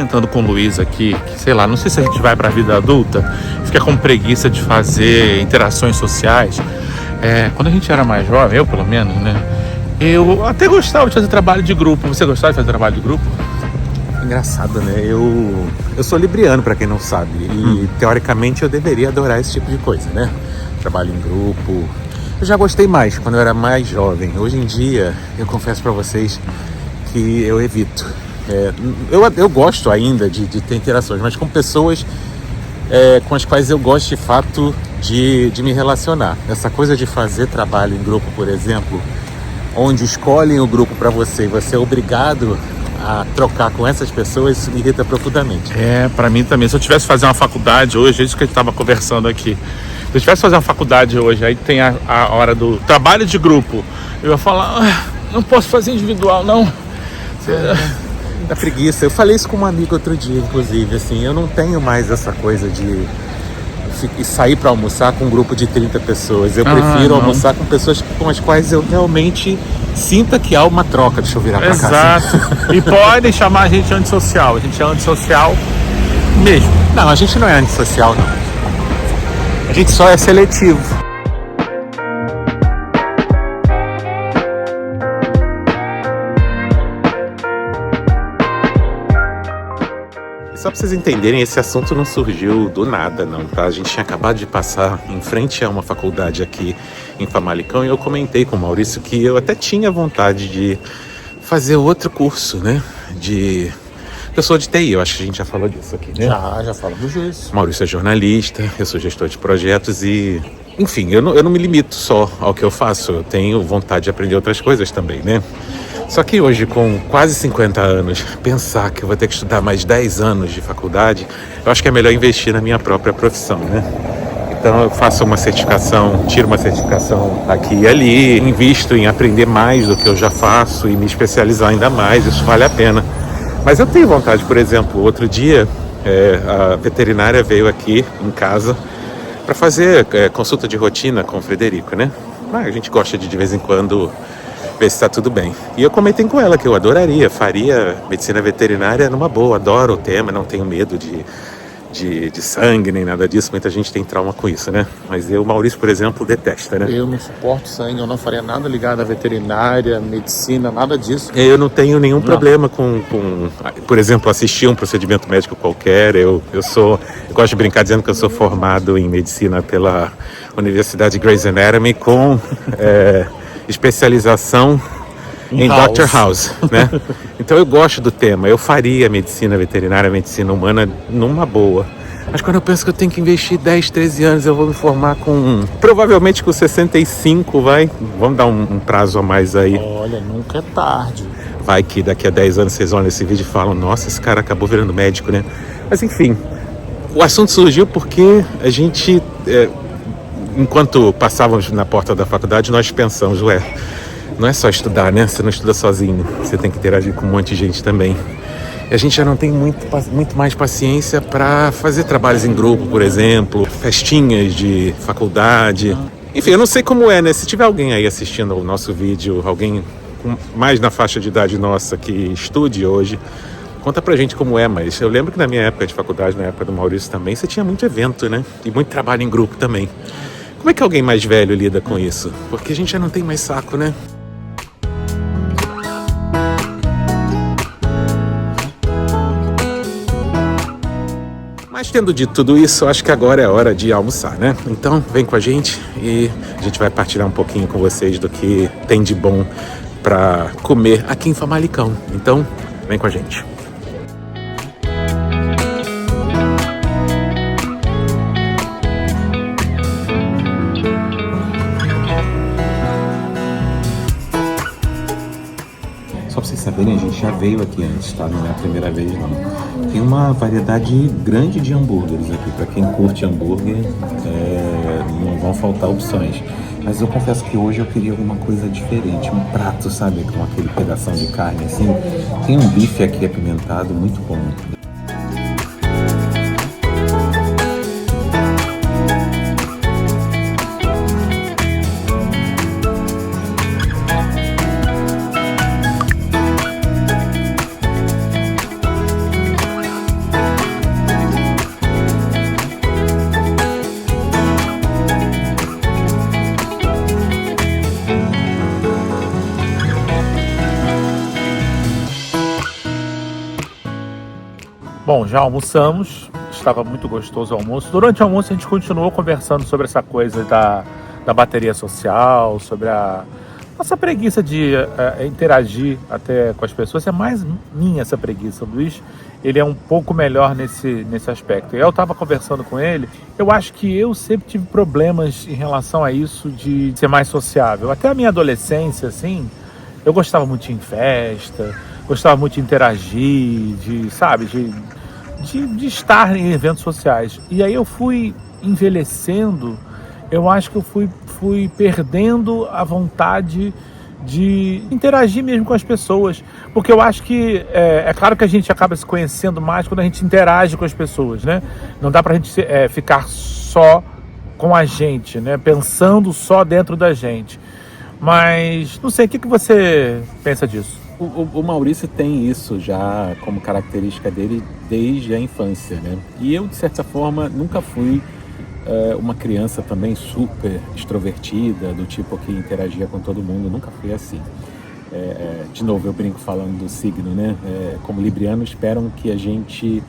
comentando com o Luiz aqui, que sei lá, não sei se a gente vai pra vida adulta, fica com preguiça de fazer interações sociais. Quando a gente era mais jovem, eu pelo menos, né? Eu até gostava de fazer trabalho de grupo. Você gostava de fazer trabalho de grupo? Engraçado, né? Eu sou libriano, pra quem não sabe. E teoricamente eu deveria adorar esse tipo de coisa, né? Trabalho em grupo. Eu já gostei mais quando eu era mais jovem. Hoje em dia, eu confesso pra vocês que eu evito. Eu gosto ainda de ter interações, mas com pessoas com as quais eu gosto de fato de me relacionar. Essa coisa de fazer trabalho em grupo, por exemplo, onde escolhem o grupo pra você e você é obrigado a trocar com essas pessoas, isso me irrita profundamente. Pra mim também. Se eu tivesse que fazer uma faculdade hoje, é isso que a gente tava conversando aqui. Se eu tivesse que fazer uma faculdade hoje, aí tem a hora do trabalho de grupo, eu ia falar, não posso fazer individual, não. Da preguiça. Eu falei isso com uma amiga outro dia, inclusive, assim, eu não tenho mais essa coisa de sair para almoçar com um grupo de 30 pessoas. Eu prefiro almoçar com pessoas com as quais eu realmente sinta que há uma troca. Deixa eu virar pra cá. Exato. E podem chamar a gente antissocial. A gente é antissocial mesmo. Não, a gente não é antissocial, não. A gente só é seletivo. Só pra vocês entenderem, esse assunto não surgiu do nada, não, tá? A gente tinha acabado de passar em frente a uma faculdade aqui em Famalicão e eu comentei com o Maurício que eu até tinha vontade de fazer outro curso, né? Eu sou de TI, eu acho que a gente já falou disso aqui, né? Já falamos disso. O Maurício é jornalista, eu sou gestor de projetos e... Enfim, eu não me limito só ao que eu faço, eu tenho vontade de aprender outras coisas também, né? Só que hoje, com quase 50 anos, pensar que eu vou ter que estudar mais 10 anos de faculdade, eu acho que é melhor investir na minha própria profissão, né? Então eu faço uma certificação, tiro uma certificação aqui e ali, invisto em aprender mais do que eu já faço e me especializar ainda mais, isso vale a pena. Mas eu tenho vontade, por exemplo, outro dia a veterinária veio aqui em casa para fazer consulta de rotina com o Frederico, né? A gente gosta de vez em quando ver se está tudo bem. E eu comentei com ela que eu faria medicina veterinária numa boa, adoro o tema, não tenho medo de sangue nem nada disso, muita gente tem trauma com isso, né? Mas o Maurício, por exemplo, detesta, né? Eu não suporto sangue, eu não faria nada ligado à veterinária, medicina, nada disso. Eu não tenho nenhum problema com, por exemplo, assistir um procedimento médico qualquer. Eu gosto de brincar dizendo que eu sou formado em medicina pela Universidade Grey's Anatomy com especialização em Dr. House, né? Então eu gosto do tema, eu faria medicina veterinária, medicina humana numa boa. Mas quando eu penso que eu tenho que investir 10, 13 anos, eu vou me formar provavelmente com 65, vamos dar um prazo a mais aí. Olha, nunca é tarde. Vai que daqui a 10 anos vocês olham esse vídeo e falam, nossa, esse cara acabou virando médico, né? Mas enfim, o assunto surgiu porque a gente, enquanto passávamos na porta da faculdade, nós pensamos, não é só estudar, né? Você não estuda sozinho, você tem que interagir com um monte de gente também. E a gente já não tem muito mais paciência para fazer trabalhos em grupo, por exemplo, festinhas de faculdade. Enfim, eu não sei como é, né? Se tiver alguém aí assistindo o nosso vídeo, alguém mais na faixa de idade nossa que estude hoje, conta pra gente como é, mas eu lembro que na minha época de faculdade, na época do Maurício também, você tinha muito evento, né? E muito trabalho em grupo também. Como é que alguém mais velho lida com isso? Porque a gente já não tem mais saco, né? Mas tendo dito tudo isso, acho que agora é hora de almoçar, né? Então vem com a gente e a gente vai partilhar um pouquinho com vocês do que tem de bom para comer aqui em Famalicão. Então vem com a gente. Só pra vocês saberem, a gente já veio aqui antes, tá? Não é a primeira vez, não. Tem uma variedade grande de hambúrgueres aqui. Pra quem curte hambúrguer, não vão faltar opções. Mas eu confesso que hoje eu queria alguma coisa diferente. Um prato, sabe? Com aquele pedação de carne, assim. Tem um bife aqui apimentado, muito bom. Bom, já almoçamos, estava muito gostoso o almoço. Durante o almoço a gente continuou conversando sobre essa coisa da bateria social, sobre a nossa preguiça de interagir até com as pessoas. É mais minha essa preguiça. O Luiz, ele é um pouco melhor nesse aspecto. Eu estava conversando com ele, eu acho que eu sempre tive problemas em relação a isso de ser mais sociável. Até a minha adolescência, assim, eu gostava muito de ir em festa, gostava muito de interagir, de estar em eventos sociais. E aí eu fui envelhecendo, eu acho que eu fui perdendo a vontade de interagir mesmo com as pessoas, porque eu acho que é claro que a gente acaba se conhecendo mais quando a gente interage com as pessoas, né? Não dá pra gente ficar só com a gente, né? Pensando só dentro da gente. Mas não sei, o que você pensa disso? O Maurício tem isso já como característica dele desde a infância, né? E eu, de certa forma, nunca fui uma criança também super extrovertida, do tipo que interagia com todo mundo, nunca fui assim. De novo, eu brinco falando do signo, né? Como libriano, esperam que a gente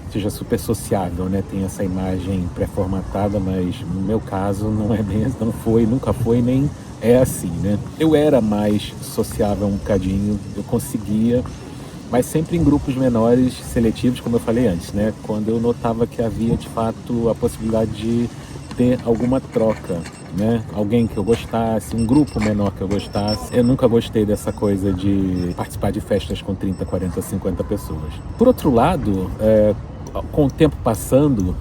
seja super sociável, né? Tem essa imagem pré-formatada, mas no meu caso não é bem, não foi, nunca foi, nem é assim, né? Eu era mais sociável um bocadinho, eu conseguia, mas sempre em grupos menores, seletivos, como eu falei antes, né? Quando eu notava que havia, de fato, a possibilidade de ter alguma troca, né? Alguém que eu gostasse, um grupo menor que eu gostasse. Eu nunca gostei dessa coisa de participar de festas com 30, 40, 50 pessoas. Por outro lado, com o tempo passando,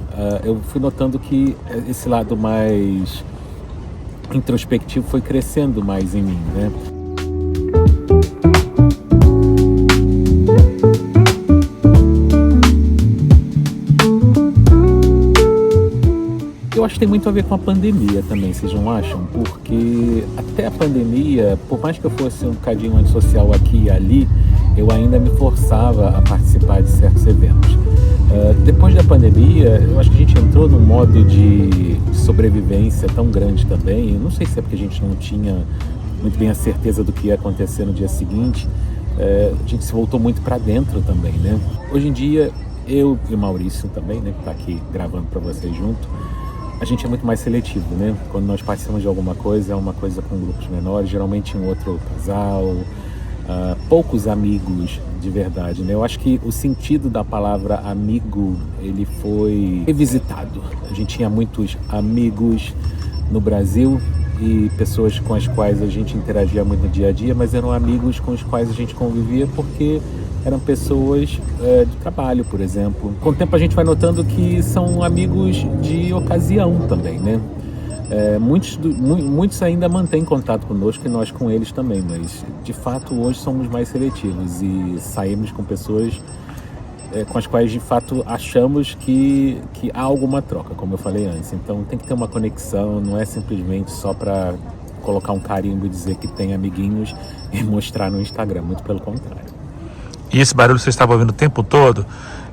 eu fui notando que esse lado mais introspectivo foi crescendo mais em mim, né? Eu acho que tem muito a ver com a pandemia também, vocês não acham? Porque até a pandemia, por mais que eu fosse um bocadinho antissocial aqui e ali, eu ainda me forçava a participar de certos eventos. Depois da pandemia, eu acho que a gente entrou num modo de sobrevivência tão grande também. Eu não sei se é porque a gente não tinha muito bem a certeza do que ia acontecer no dia seguinte. A gente se voltou muito para dentro também, né? Hoje em dia, eu e o Maurício também, né, que está aqui gravando para vocês junto, a gente é muito mais seletivo, né? Quando nós participamos de alguma coisa, é uma coisa com grupos menores, geralmente um outro casal, poucos amigos de verdade, né? Eu acho que o sentido da palavra amigo, ele foi revisitado. A gente tinha muitos amigos no Brasil e pessoas com as quais a gente interagia muito no dia a dia, mas eram amigos com os quais a gente convivia porque eram pessoas de trabalho, por exemplo. Com o tempo a gente vai notando que são amigos de ocasião também, né? Muitos ainda mantêm contato conosco e nós com eles também, mas de fato hoje somos mais seletivos e saímos com pessoas com as quais de fato achamos que há alguma troca, como eu falei antes. Então tem que ter uma conexão, não é simplesmente só para colocar um carimbo e dizer que tem amiguinhos e mostrar no Instagram, muito pelo contrário. E esse barulho que você estava ouvindo o tempo todo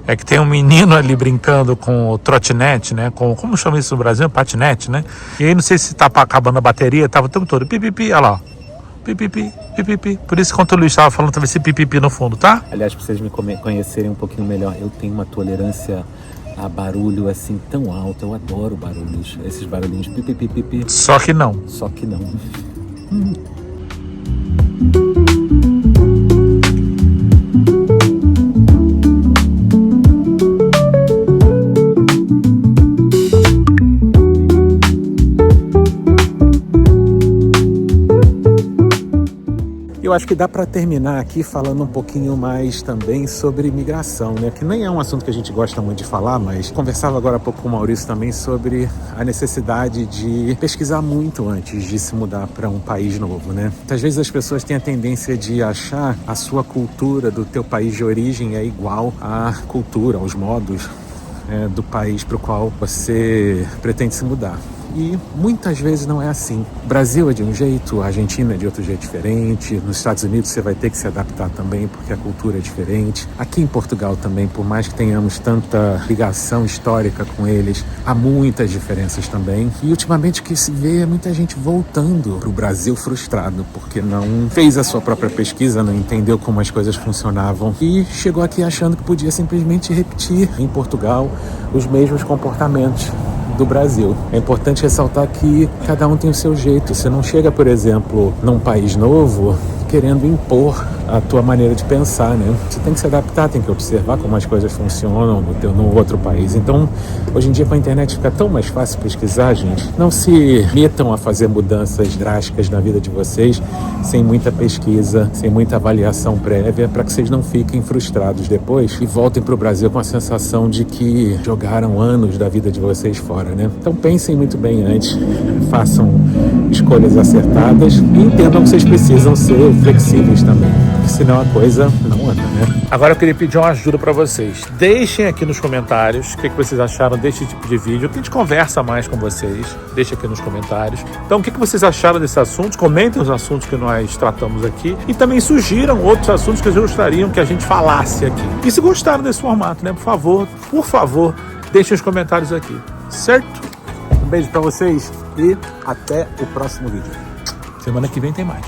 é que tem um menino ali brincando com o trotinete, né? Como chama isso no Brasil? Patinete, né? E aí não sei se tá acabando a bateria, tava o tempo todo pipipi, olha lá. Pipipi, pipipi. Por isso que quando o Luiz estava falando, tava esse pipipi no fundo, tá? Aliás, pra vocês me conhecerem um pouquinho melhor, eu tenho uma tolerância a barulho assim tão alta. Eu adoro barulhos, esses barulhinhos pipipi, pipipi. Só que não. Só que não. Eu acho que dá para terminar aqui falando um pouquinho mais também sobre migração, né? Que nem é um assunto que a gente gosta muito de falar, mas conversava agora há pouco com o Maurício também sobre a necessidade de pesquisar muito antes de se mudar para um país novo, né? Muitas vezes as pessoas têm a tendência de achar a sua cultura do teu país de origem é igual à cultura, aos modos do país para o qual você pretende se mudar. E muitas vezes não é assim. O Brasil é de um jeito, a Argentina é de outro jeito diferente, nos Estados Unidos você vai ter que se adaptar também porque a cultura é diferente. Aqui em Portugal também, por mais que tenhamos tanta ligação histórica com eles, há muitas diferenças também. E ultimamente o que se vê é muita gente voltando para o Brasil frustrado porque não fez a sua própria pesquisa, não entendeu como as coisas funcionavam e chegou aqui achando que podia simplesmente repetir em Portugal os mesmos comportamentos do Brasil. É importante ressaltar que cada um tem o seu jeito. Você não chega, por exemplo, num país novo querendo impor a tua maneira de pensar, né? Você tem que se adaptar, tem que observar como as coisas funcionam no outro país. Então, hoje em dia com a internet fica tão mais fácil pesquisar, gente. Não se metam a fazer mudanças drásticas na vida de vocês sem muita pesquisa, sem muita avaliação prévia, para que vocês não fiquem frustrados depois e voltem para o Brasil com a sensação de que jogaram anos da vida de vocês fora, né? Então pensem muito bem antes, façam escolhas acertadas e entendam que vocês precisam ser flexíveis também, porque senão a coisa não anda, né? Agora eu queria pedir uma ajuda para vocês. Deixem aqui nos comentários o que vocês acharam desse tipo de vídeo, que a gente conversa mais com vocês. Deixa aqui nos comentários. Então, o que vocês acharam desses assuntos? Comentem os assuntos que nós tratamos aqui e também sugiram outros assuntos que vocês gostariam que a gente falasse aqui. E se gostaram desse formato, né? Por favor, deixem os comentários aqui, certo? Um beijo para vocês e até o próximo vídeo. Semana que vem tem mais.